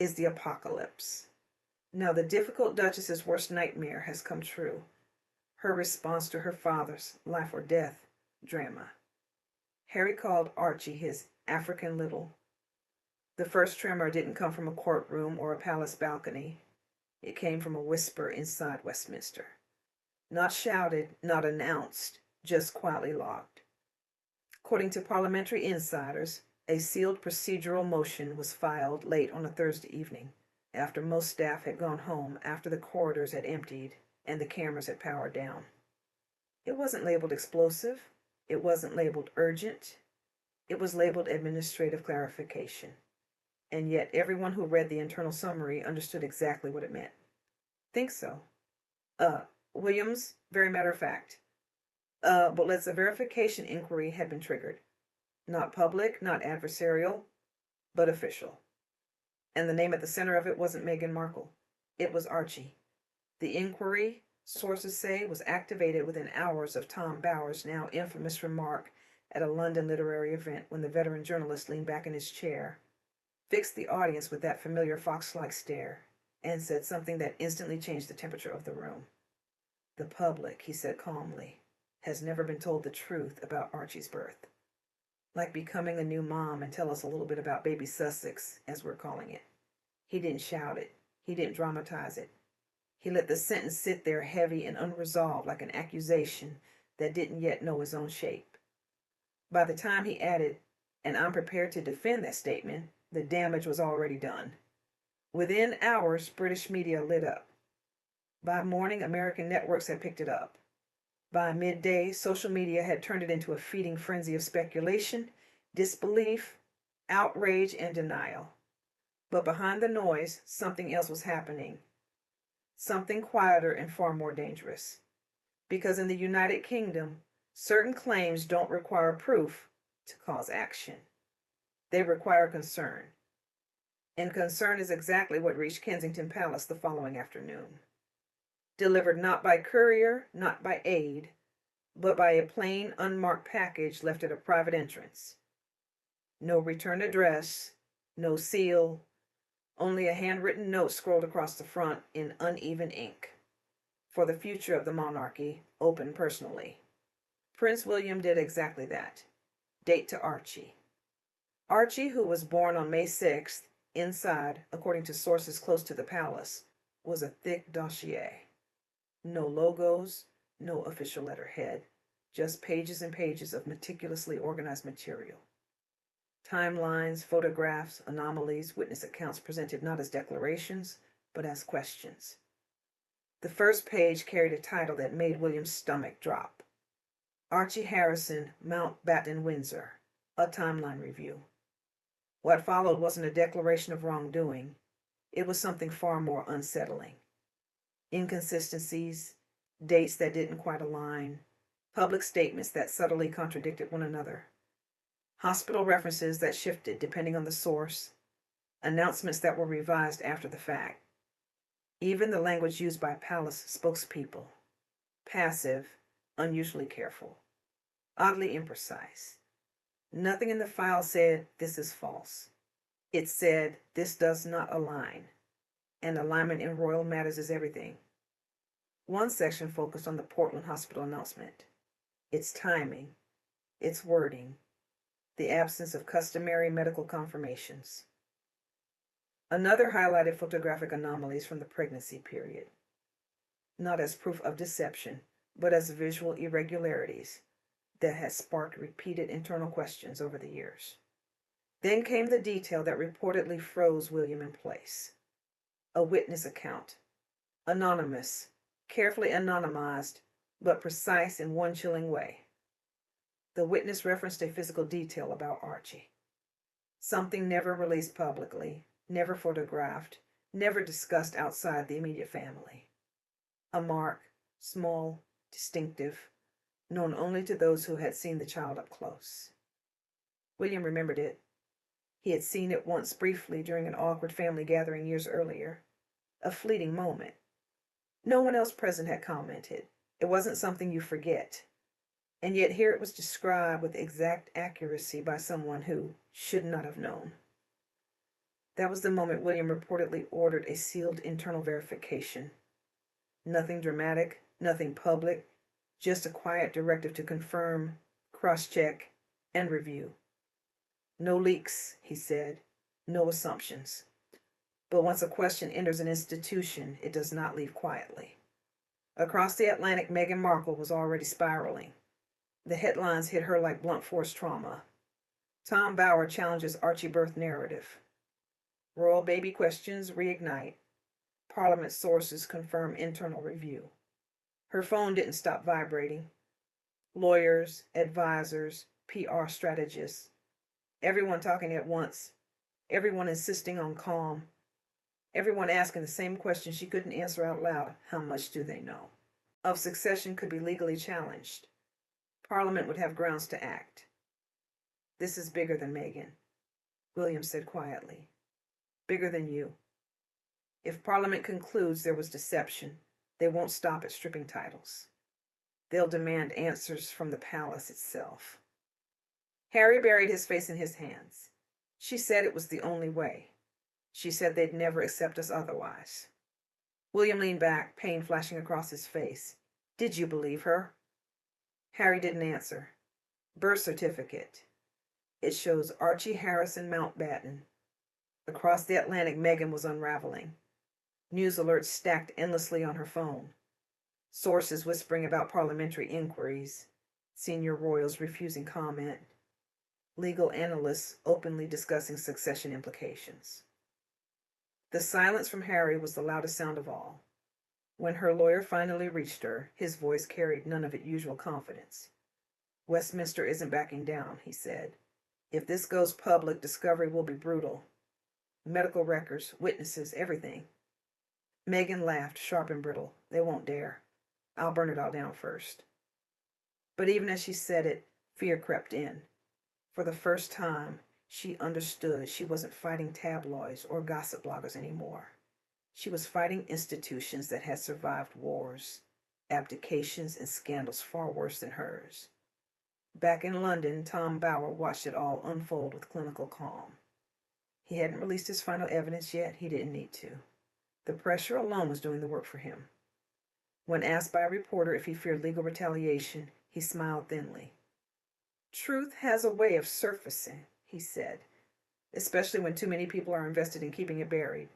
is the apocalypse. Now, the difficult Duchess's worst nightmare has come true. Her response to her father's life or death drama. Harry called Archie his African little. The first tremor didn't come from a courtroom or a palace balcony. It came from a whisper inside Westminster. Not shouted, not announced, just quietly logged. According to parliamentary insiders, a sealed procedural motion was filed late on a Thursday evening, after most staff had gone home, after the corridors had emptied and the cameras had powered down. It wasn't labeled explosive. It wasn't labeled urgent. It was labeled administrative clarification. And yet everyone who read the internal summary understood exactly what it meant. Think so. Williams, very matter of fact. But let's a verification inquiry had been triggered. Not public, not adversarial, but official. And the name at the center of it wasn't Meghan Markle. It was Archie. The inquiry, sources say, was activated within hours of Tom Bower's now infamous remark at a London literary event when the veteran journalist leaned back in his chair, fixed the audience with that familiar fox-like stare, and said something that instantly changed the temperature of the room. The public, he said calmly, has never been told the truth about Archie's birth. Like becoming a new mom and tell us a little bit about baby Sussex, as we're calling it. He didn't shout it. He didn't dramatize it. He let the sentence sit there heavy and unresolved like an accusation that didn't yet know its own shape. By the time he added, and I'm prepared to defend that statement, the damage was already done. Within hours, British media lit up. By morning, American networks had picked it up. By midday, social media had turned it into a feeding frenzy of speculation, disbelief, outrage, and denial. But behind the noise, something else was happening. Something quieter and far more dangerous. Because in the United Kingdom, certain claims don't require proof to cause action. They require concern. And concern is exactly what reached Kensington Palace the following afternoon. Delivered not by courier, not by aide, but by a plain, unmarked package left at a private entrance. No return address, no seal, only a handwritten note scrolled across the front in uneven ink. For the future of the monarchy, open personally. Prince William did exactly that. Date to Archie. Archie, who was born on May 6th, inside, according to sources close to the palace, was a thick dossier. No logos, no official letterhead, just pages and pages of meticulously organized material. Timelines, photographs, anomalies, witness accounts presented not as declarations, but as questions. The first page carried a title that made William's stomach drop. Archie Harrison, Mountbatten-Windsor, a timeline review. What followed wasn't a declaration of wrongdoing. It was something far more unsettling. Inconsistencies, dates that didn't quite align, public statements that subtly contradicted one another, hospital references that shifted depending on the source, announcements that were revised after the fact. Even the language used by palace spokespeople. Passive, unusually careful, oddly imprecise. Nothing in the file said, "This is false." It said, "This does not align." And alignment in royal matters is everything. One section focused on the Portland Hospital announcement, its timing, its wording, the absence of customary medical confirmations. Another highlighted photographic anomalies from the pregnancy period, not as proof of deception, but as visual irregularities that had sparked repeated internal questions over the years. Then came the detail that reportedly froze William in place. A witness account, anonymous, carefully anonymized, but precise in one chilling way. The witness referenced a physical detail about Archie. Something never released publicly, never photographed, never discussed outside the immediate family. A mark, small, distinctive, known only to those who had seen the child up close. William remembered it. He had seen it once briefly during an awkward family gathering years earlier. A fleeting moment. No one else present had commented. It wasn't something you forget. And yet here it was described with exact accuracy by someone who should not have known. That was the moment William reportedly ordered a sealed internal verification. Nothing dramatic, nothing public, just a quiet directive to confirm, cross-check, and review. No leaks, he said, no assumptions. But once a question enters an institution, it does not leave quietly. Across the Atlantic, Meghan Markle was already spiraling. The headlines hit her like blunt force trauma. Tom Bower challenges Archie birth narrative. Royal baby questions reignite. Parliament sources confirm internal review. Her phone didn't stop vibrating. Lawyers, advisors, PR strategists, everyone talking at once, everyone insisting on calm, everyone asking the same question she couldn't answer out loud. How much do they know? Of succession could be legally challenged. Parliament would have grounds to act. This is bigger than Meghan, William said quietly. Bigger than you. If Parliament concludes there was deception, they won't stop at stripping titles. They'll demand answers from the palace itself. Harry buried his face in his hands. She said it was the only way. She said they'd never accept us otherwise. William leaned back, pain flashing across his face. Did you believe her? Harry didn't answer. Birth certificate. It shows Archie Harrison Mountbatten. Across the Atlantic, Meghan was unraveling. News alerts stacked endlessly on her phone. Sources whispering about parliamentary inquiries. Senior royals refusing comment. Legal analysts openly discussing succession implications. The silence from Harry was the loudest sound of all. When her lawyer finally reached her, his voice carried none of its usual confidence. Westminster isn't backing down, he said. If this goes public, discovery will be brutal. Medical records, witnesses, everything. Meghan laughed, sharp and brittle. They won't dare. I'll burn it all down first. But even as she said it, fear crept in. For the first time, she understood she wasn't fighting tabloids or gossip bloggers anymore. She was fighting institutions that had survived wars, abdications, and scandals far worse than hers. Back in London, Tom Bower watched it all unfold with clinical calm. He hadn't released his final evidence yet. He didn't need to. The pressure alone was doing the work for him. When asked by a reporter if he feared legal retaliation, he smiled thinly. Truth has a way of surfacing, he said, especially when too many people are invested in keeping it buried.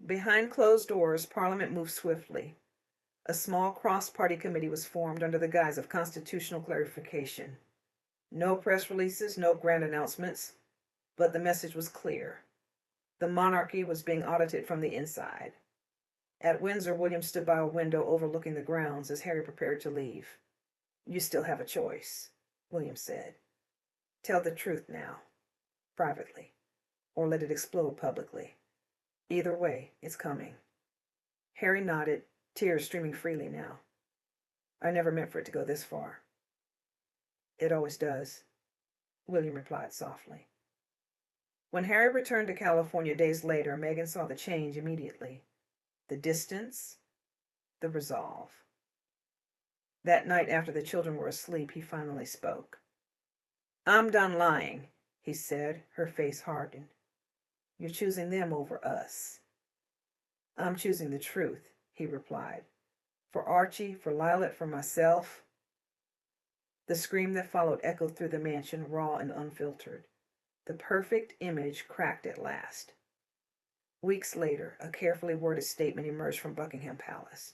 Behind closed doors, Parliament moved swiftly. A small cross-party committee was formed under the guise of constitutional clarification. No press releases, no grand announcements, but the message was clear. The monarchy was being audited from the inside. At Windsor, William stood by a window overlooking the grounds as Harry prepared to leave. You still have a choice, William said. Tell the truth now, privately, or let it explode publicly. Either way, it's coming. Harry nodded, tears streaming freely now. I never meant for it to go this far. It always does, William replied softly. When Harry returned to California days later, Meghan saw the change immediately. The distance, the resolve. That night after the children were asleep, he finally spoke. I'm done lying, he said, her face hardened. You're choosing them over us. I'm choosing the truth, he replied. For Archie, for Lilac, for myself. The scream that followed echoed through the mansion, raw and unfiltered. The perfect image cracked at last. Weeks later, a carefully worded statement emerged from Buckingham Palace.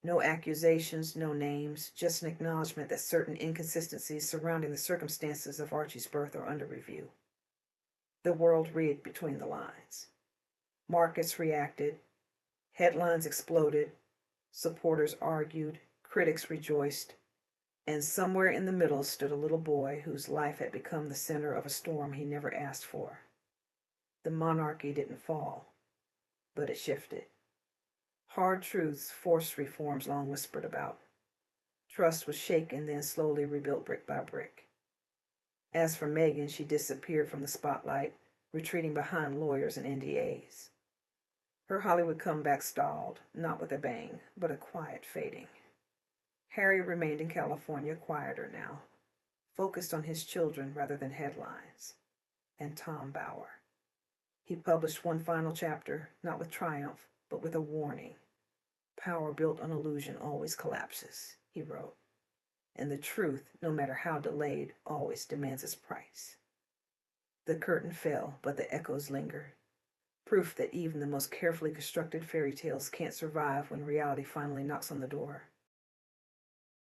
No accusations, no names, just an acknowledgement that certain inconsistencies surrounding the circumstances of Archie's birth are under review. The world read between the lines. Markets reacted. Headlines exploded. Supporters argued. Critics rejoiced. And somewhere in the middle stood a little boy whose life had become the center of a storm he never asked for. The monarchy didn't fall, but it shifted. Hard truths forced reforms long whispered about. Trust was shaken, then slowly rebuilt brick by brick. As for Meghan, she disappeared from the spotlight, retreating behind lawyers and NDAs. Her Hollywood comeback stalled, not with a bang, but a quiet fading. Harry remained in California, quieter now, focused on his children rather than headlines. And Tom Bower. He published one final chapter, not with triumph, but with a warning. Power built on illusion always collapses, he wrote. And the truth, no matter how delayed, always demands its price. The curtain fell, but the echoes lingered. Proof that even the most carefully constructed fairy tales can't survive when reality finally knocks on the door.